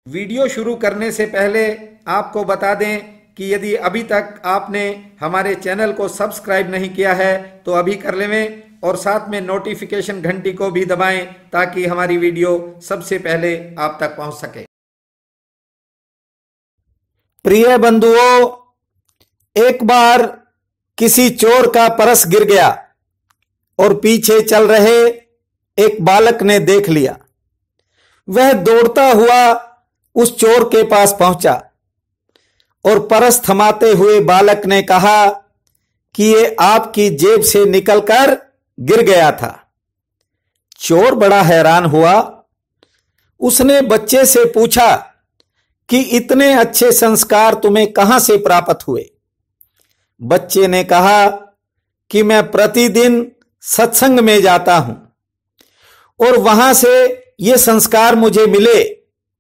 Video शुरू करने से पहले आपको बता दें कि यदि अभी तक आपने हमारे चैनल को सब्सक्राइब नहीं किया है तो अभी कर लें और साथ में नोटिफिकेशन घंटी को भी दबाएं ताकि हमारी वीडियो सबसे पहले आप तक पहुंच सके। प्रिय बंधुओं, एक बार किसी चोर का पर्स गिर गया और पीछे चल रहे एक बालक ने देख लिया। वह दौड़ता हुआ उस चोर के पास पहुंचा और पर्स थमाते हुए बालक ने कहा कि ये आपकी जेब से निकलकर गिर गया था। चोर बड़ा हैरान हुआ। उसने बच्चे से पूछा कि इतने अच्छे संस्कार तुम्हें कहां से प्राप्त हुए? बच्चे ने कहा कि मैं प्रतिदिन सत्संग में जाता हूं और वहां से ये संस्कार मुझे मिले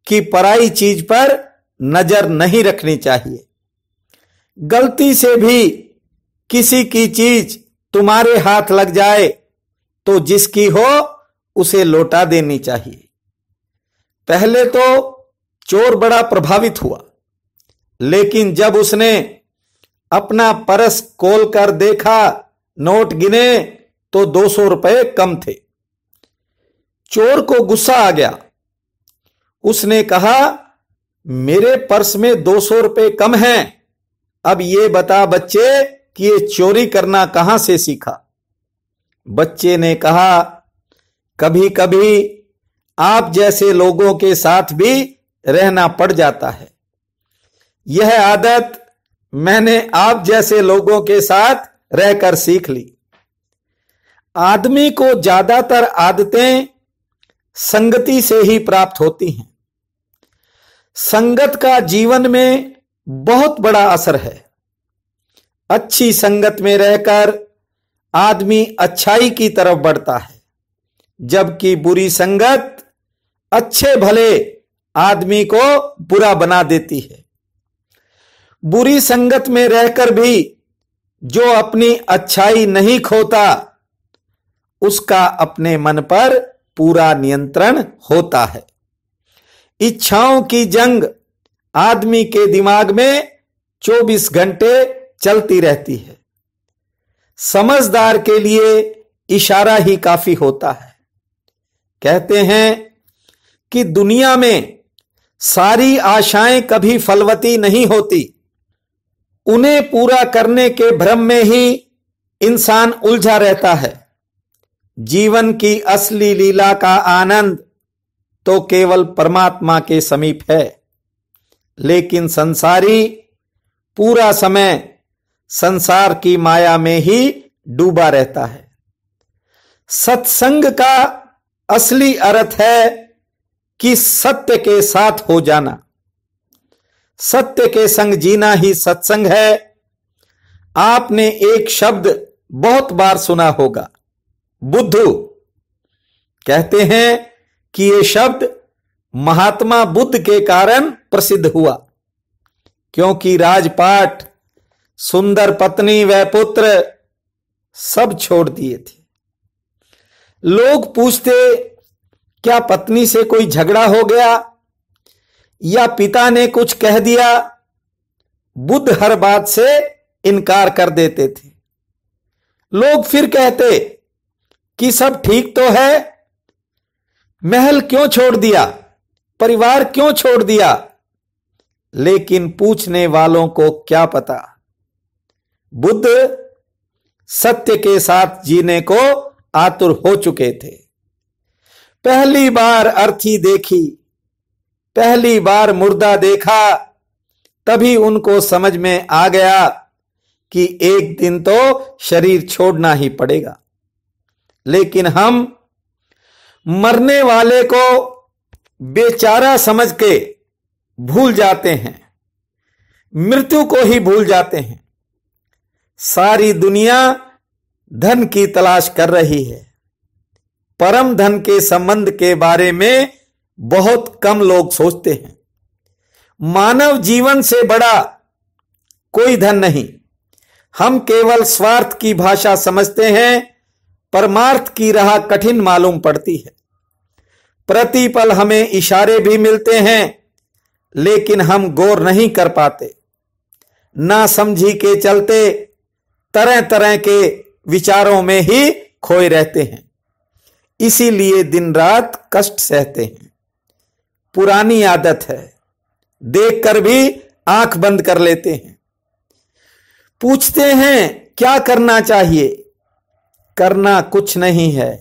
कि पराई चीज पर नजर नहीं रखनी चाहिए। गलती से भी किसी की चीज तुम्हारे हाथ लग जाए तो जिसकी हो उसे लौटा देनी चाहिए। पहले तो चोर बड़ा प्रभावित हुआ, लेकिन जब उसने अपना पर्स खोलकर देखा, नोट गिने तो 200 रुपए कम थे। चोर को गुस्सा आ गया। उसने कहा, मेरे पर्स में 200 रुपए कम हैं। अब ये बता बच्चे कि ये चोरी करना कहां से सीखा? बच्चे ने कहा, कभी कभी आप जैसे लोगों के साथ भी रहना पड़ जाता है। यह आदत मैंने आप जैसे लोगों के साथ रहकर सीख ली। आदमी को ज्यादातर आदतें संगति से ही प्राप्त होती हैं। संगत का जीवन में बहुत बड़ा असर है। अच्छी संगत में रहकर आदमी अच्छाई की तरफ बढ़ता है, जबकि बुरी संगत अच्छे भले आदमी को बुरा बना देती है। बुरी संगत में रहकर भी जो अपनी अच्छाई नहीं खोता, उसका अपने मन पर पूरा नियंत्रण होता है। इच्छाओं की जंग आदमी के दिमाग में 24 घंटे चलती रहती है। समझदार के लिए इशारा ही काफी होता है। कहते हैं कि दुनिया में सारी आशाएं कभी फलवती नहीं होती। उन्हें पूरा करने के भ्रम में ही इंसान उलझा रहता है। जीवन की असली लीला का आनंद तो केवल परमात्मा के समीप है, लेकिन संसारी पूरा समय संसार की माया में ही डूबा रहता है। सत्संग का असली अर्थ है कि सत्य के साथ हो जाना। सत्य के संग जीना ही सत्संग है। आपने एक शब्द बहुत बार सुना होगा, बुद्धू। कहते हैं कि यह शब्द महात्मा बुद्ध के कारण प्रसिद्ध हुआ, क्योंकि राजपाट, सुंदर पत्नी व पुत्र सब छोड़ दिए थे। लोग पूछते, क्या पत्नी से कोई झगड़ा हो गया या पिता ने कुछ कह दिया? बुद्ध हर बात से इनकार कर देते थे। लोग फिर कहते कि सब ठीक तो है, महल क्यों छोड़ दिया, परिवार क्यों छोड़ दिया? लेकिन पूछने वालों को क्या पता, बुद्ध सत्य के साथ जीने को आतुर हो चुके थे। पहली बार अर्थी देखी, पहली बार मुर्दा देखा, तभी उनको समझ में आ गया कि एक दिन तो शरीर छोड़ना ही पड़ेगा। लेकिन हम मरने वाले को बेचारा समझ के भूल जाते हैं, मृत्यु को ही भूल जाते हैं। सारी दुनिया धन की तलाश कर रही है। परम धन के संबंध के बारे में बहुत कम लोग सोचते हैं। मानव जीवन से बड़ा कोई धन नहीं। हम केवल स्वार्थ की भाषा समझते हैं, परमार्थ की राह कठिन मालूम पड़ती है। प्रतिपल हमें इशारे भी मिलते हैं, लेकिन हम गौर नहीं कर पाते। ना समझी के चलते तरह तरह के विचारों में ही खोए रहते हैं, इसीलिए दिन रात कष्ट सहते हैं। पुरानी आदत है, देखकर भी आंख बंद कर लेते हैं। पूछते हैं क्या करना चाहिए? करना कुछ नहीं है,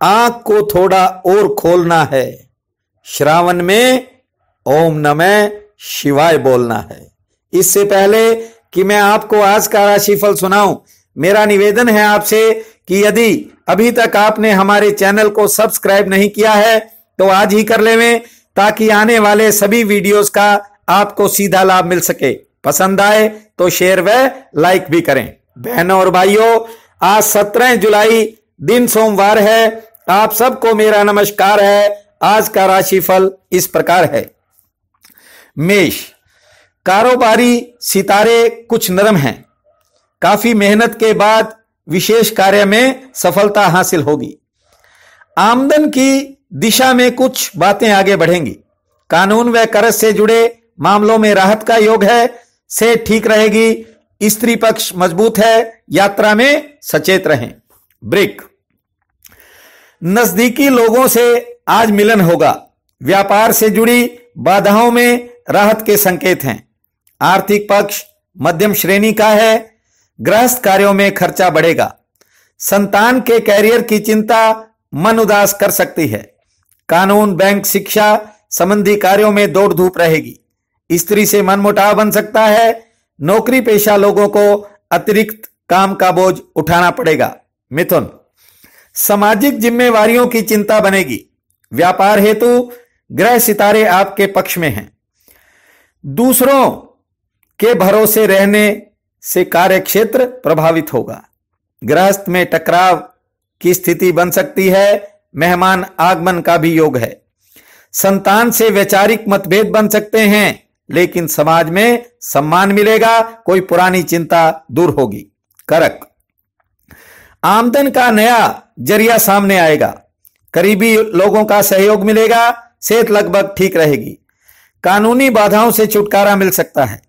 आंख को थोड़ा और खोलना है। श्रावण में ओम नमः शिवाय बोलना है। इससे पहले कि मैं आपको आज का राशिफल सुनाऊं, मेरा निवेदन है आपसे कि यदि अभी तक आपने हमारे चैनल को सब्सक्राइब नहीं किया है तो आज ही कर लेवें, ताकि आने वाले सभी वीडियोस का आपको सीधा लाभ मिल सके। पसंद आए तो शेयर व लाइक भी करें। बहनों और भाइयों, आज 17 जुलाई दिन सोमवार है। आप सबको मेरा नमस्कार है। आज का राशिफल इस प्रकार है। मेष, कारोबारी सितारे कुछ नरम हैं। काफी मेहनत के बाद विशेष कार्य में सफलता हासिल होगी। आमदन की दिशा में कुछ बातें आगे बढ़ेंगी। कानून व कर्ज से जुड़े मामलों में राहत का योग है, से ठीक रहेगी। स्त्री पक्ष मजबूत है, यात्रा में सचेत रहें। वृक, नजदीकी लोगों से आज मिलन होगा। व्यापार से जुड़ी बाधाओं में राहत के संकेत हैं। आर्थिक पक्ष मध्यम श्रेणी का है। गृहस्थ कार्यों में खर्चा बढ़ेगा। संतान के कैरियर की चिंता मन उदास कर सकती है। कानून, बैंक, शिक्षा संबंधी कार्यों में दौड़ धूप रहेगी। स्त्री से मनमुटाव बन सकता है। नौकरी पेशा लोगों को अतिरिक्त काम का बोझ उठाना पड़ेगा। मिथुन, सामाजिक जिम्मेवारियों की चिंता बनेगी। व्यापार हेतु ग्रह सितारे आपके पक्ष में हैं। दूसरों के भरोसे रहने से कार्य क्षेत्र प्रभावित होगा। गृहस्थ में टकराव की स्थिति बन सकती है। मेहमान आगमन का भी योग है। संतान से वैचारिक मतभेद बन सकते हैं, लेकिन समाज में सम्मान मिलेगा। कोई पुरानी चिंता दूर होगी। करक, आमदन का नया जरिया सामने आएगा। करीबी लोगों का सहयोग मिलेगा। सेहत लगभग ठीक रहेगी। कानूनी बाधाओं से छुटकारा मिल सकता है।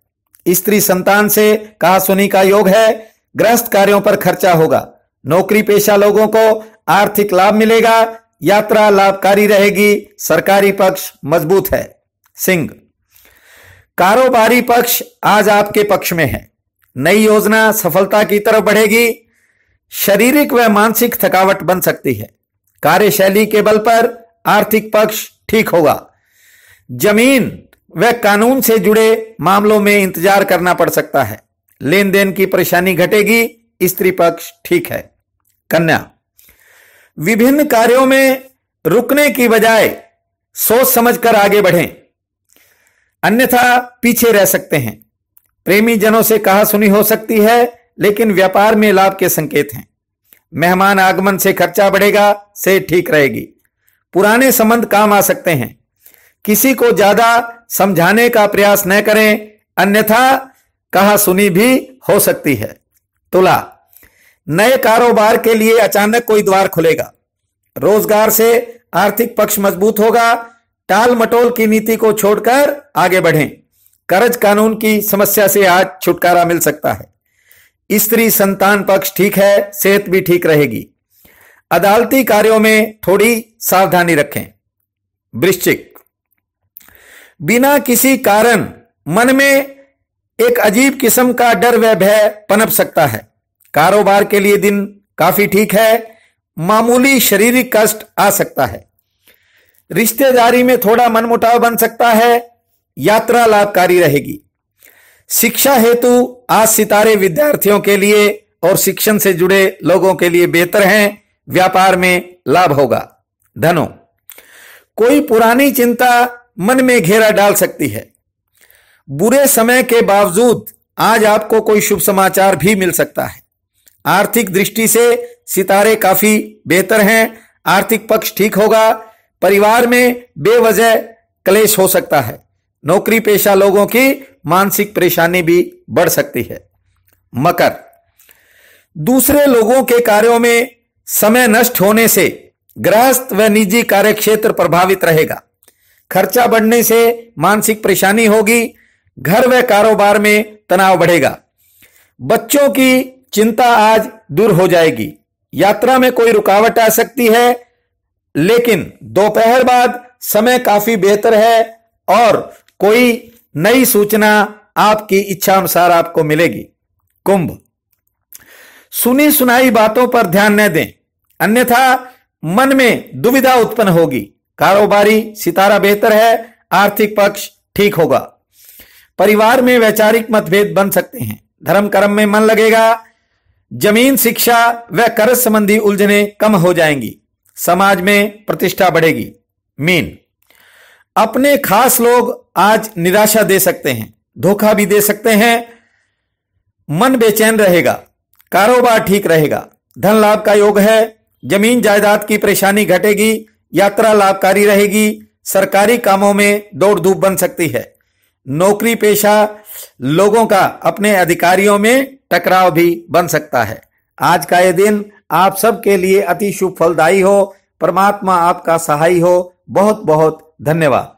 स्त्री संतान से कहासुनी का योग है। गृहस्थ कार्यों पर खर्चा होगा। नौकरी पेशा लोगों को आर्थिक लाभ मिलेगा। यात्रा लाभकारी रहेगी। सरकारी पक्ष मजबूत है। सिंह, कारोबारी पक्ष आज आपके पक्ष में है। नई योजना सफलता की तरफ बढ़ेगी। शारीरिक व मानसिक थकावट बन सकती है। कार्यशैली के बल पर आर्थिक पक्ष ठीक होगा। जमीन व कानून से जुड़े मामलों में इंतजार करना पड़ सकता है। लेन देन की परेशानी घटेगी। स्त्री पक्ष ठीक है। कन्या, विभिन्न कार्यों में रुकने की बजाय सोच समझकर आगे बढ़ें, अन्यथा पीछे रह सकते हैं। प्रेमी जनों से कहासुनी हो सकती है, लेकिन व्यापार में लाभ के संकेत हैं। मेहमान आगमन से खर्चा बढ़ेगा। से ठीक रहेगी। पुराने संबंध काम आ सकते हैं। किसी को ज्यादा समझाने का प्रयास न करें, अन्यथा कहासुनी भी हो सकती है। तुला, नए कारोबार के लिए अचानक कोई द्वार खुलेगा। रोजगार से आर्थिक पक्ष मजबूत होगा। टाल मटोल की नीति को छोड़कर आगे बढ़ें। कर्ज कानून की समस्या से आज छुटकारा मिल सकता है। स्त्री संतान पक्ष ठीक है। सेहत भी ठीक रहेगी। अदालती कार्यों में थोड़ी सावधानी रखें। वृश्चिक, बिना किसी कारण मन में एक अजीब किस्म का डर व भय पनप सकता है। कारोबार के लिए दिन काफी ठीक है। मामूली शारीरिक कष्ट आ सकता है। रिश्तेदारी में थोड़ा मनमुटाव बन सकता है। यात्रा लाभकारी रहेगी। शिक्षा हेतु आज सितारे विद्यार्थियों के लिए और शिक्षण से जुड़े लोगों के लिए बेहतर हैं। व्यापार में लाभ होगा। धनो, कोई पुरानी चिंता मन में घेरा डाल सकती है। बुरे समय के बावजूद आज आपको कोई शुभ समाचार भी मिल सकता है। आर्थिक दृष्टि से सितारे काफी बेहतर हैं। आर्थिक पक्ष ठीक होगा। परिवार में बेवजह क्लेश हो सकता है। नौकरी पेशा लोगों की मानसिक परेशानी भी बढ़ सकती है। मकर, दूसरे लोगों के कार्यों में समय नष्ट होने से गृहस्थ व निजी कार्यक्षेत्र प्रभावित रहेगा। खर्चा बढ़ने से मानसिक परेशानी होगी। घर व कारोबार में तनाव बढ़ेगा। बच्चों की चिंता आज दूर हो जाएगी। यात्रा में कोई रुकावट आ सकती है, लेकिन दोपहर बाद समय काफी बेहतर है और कोई नई सूचना आपकी इच्छा अनुसार आपको मिलेगी। कुंभ, सुनी सुनाई बातों पर ध्यान न दें, अन्यथा मन में दुविधा उत्पन्न होगी। कारोबारी सितारा बेहतर है, आर्थिक पक्ष ठीक होगा। परिवार में वैचारिक मतभेद बन सकते हैं। धर्म कर्म में मन लगेगा। जमीन, शिक्षा व कर्ज संबंधी उलझने कम हो जाएंगी। समाज में प्रतिष्ठा बढ़ेगी। मीन, अपने खास लोग आज निराशा दे सकते हैं, धोखा भी दे सकते हैं। मन बेचैन रहेगा। कारोबार ठीक रहेगा। धन लाभ का योग है। जमीन जायदाद की परेशानी घटेगी। यात्रा लाभकारी रहेगी। सरकारी कामों में दौड़ धूप बन सकती है। नौकरी पेशा लोगों का अपने अधिकारियों में टकराव भी बन सकता है। आज का यह दिन आप सबके लिए अति शुभ फलदायी हो। परमात्मा आपका सहाय हो। बहुत बहुत धन्यवाद।